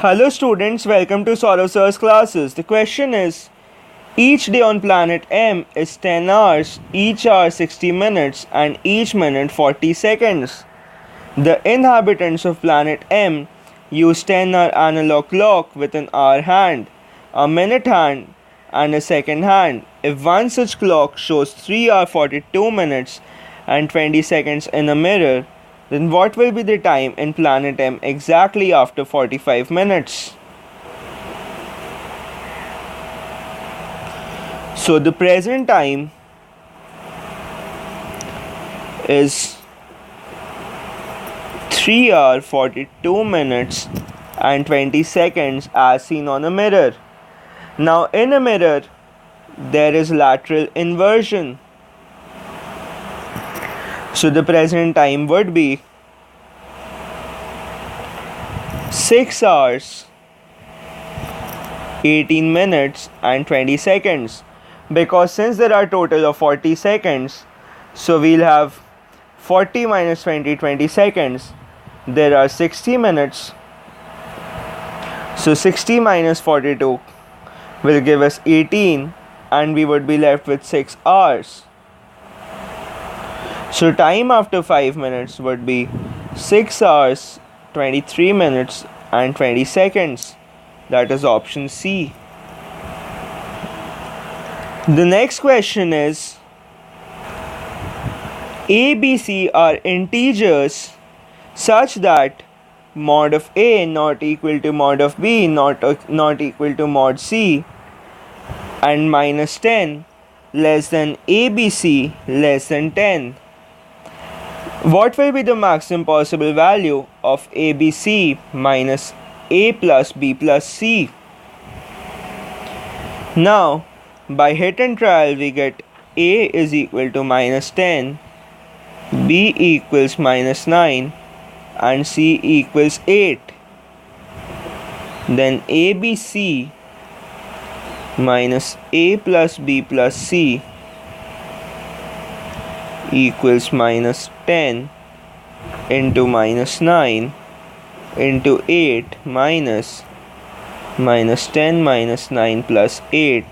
Hello students, welcome to SOURAV sir's classes. The question is, each day on planet M is 10 hours, each hour 60 minutes and each minute 40 seconds. The inhabitants of planet M use 10-hour analog clock with an hour hand, a minute hand and a second hand. If one such clock shows 3 hours 42 minutes and 20 seconds in a mirror, then what will be the time in planet M exactly after 45 minutes? So the present time is 3 hours 42 minutes and 20 seconds as seen on a mirror. Now in a mirror there is lateral inversion. So the present time would be 6 hours 18 minutes and 20 seconds, because since there are total of 40 seconds, so we'll have 40 minus 20 seconds, there are 60 minutes, so 60 minus 42 will give us 18 and we would be left with 6 hours. So time after 5 minutes would be 6 hours 23 minutes and 20 seconds. That is option C. The next question is, A, B, C are integers such that mod of A not equal to mod of B not equal to mod C and minus 10 less than ABC less than 10. What will be the maximum possible value of ABC minus A plus B plus C? Now, by hit and trial, we get A is equal to minus 10, B equals minus 9, and C equals 8. Then ABC minus A plus B plus C equals minus 10 into minus 9 into 8 minus 10 minus 9 plus 8,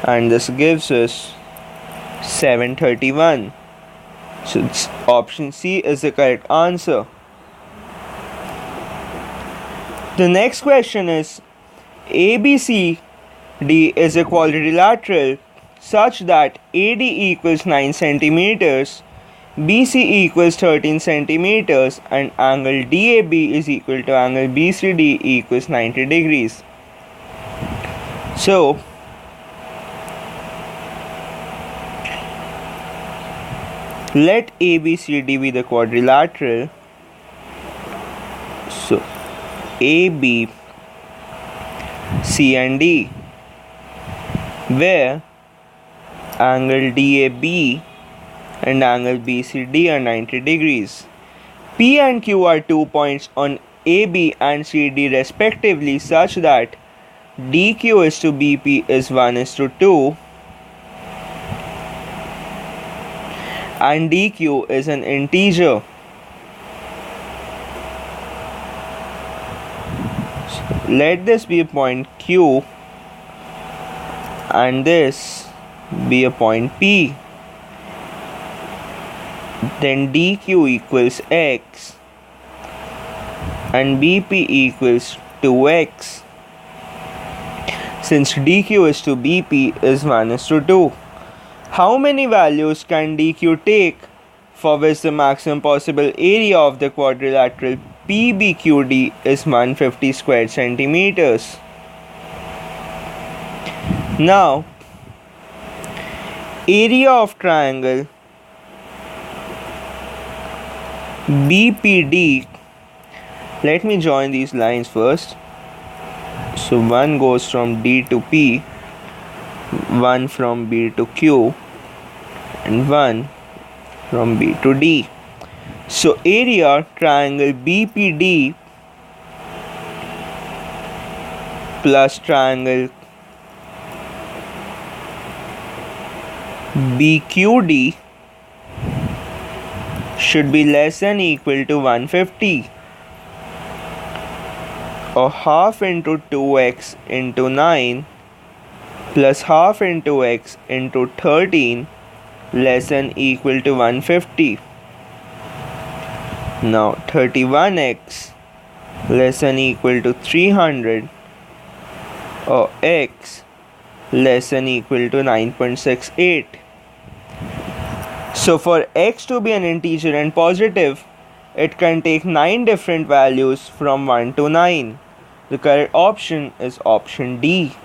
and this gives us 731. So option C is the correct answer. The next question is, ABCD is a quadrilateral such that AD equals 9 centimeters, BC equals 13 centimeters, and angle DAB is equal to angle BCD equals 90 degrees. So, let ABCD be the quadrilateral. So, AB, C and D, where angle DAB and angle BCD are 90 degrees. P and Q are 2 points on AB and CD respectively such that DQ is to BP is 1:2 and DQ is an integer. Let this be a point Q and this be a point P. Then DQ equals X and BP equals 2X. Since DQ is to BP is 1:2, how many values can DQ take for which the maximum possible area of the quadrilateral PBQD is 150 square centimeters? Now, area of triangle BPD, let me join these lines first. So one goes from D to P, one from B to Q, and one from B to D. So area triangle BPD plus triangle BQD should be less than equal to 150. or half into 2x into 9 plus half into x into 13 less than equal to 150. Now 31x less than equal to 300 or x less than equal to 9.68. So for x to be an integer and positive, it can take 9 different values from 1 to 9. The correct option is option D.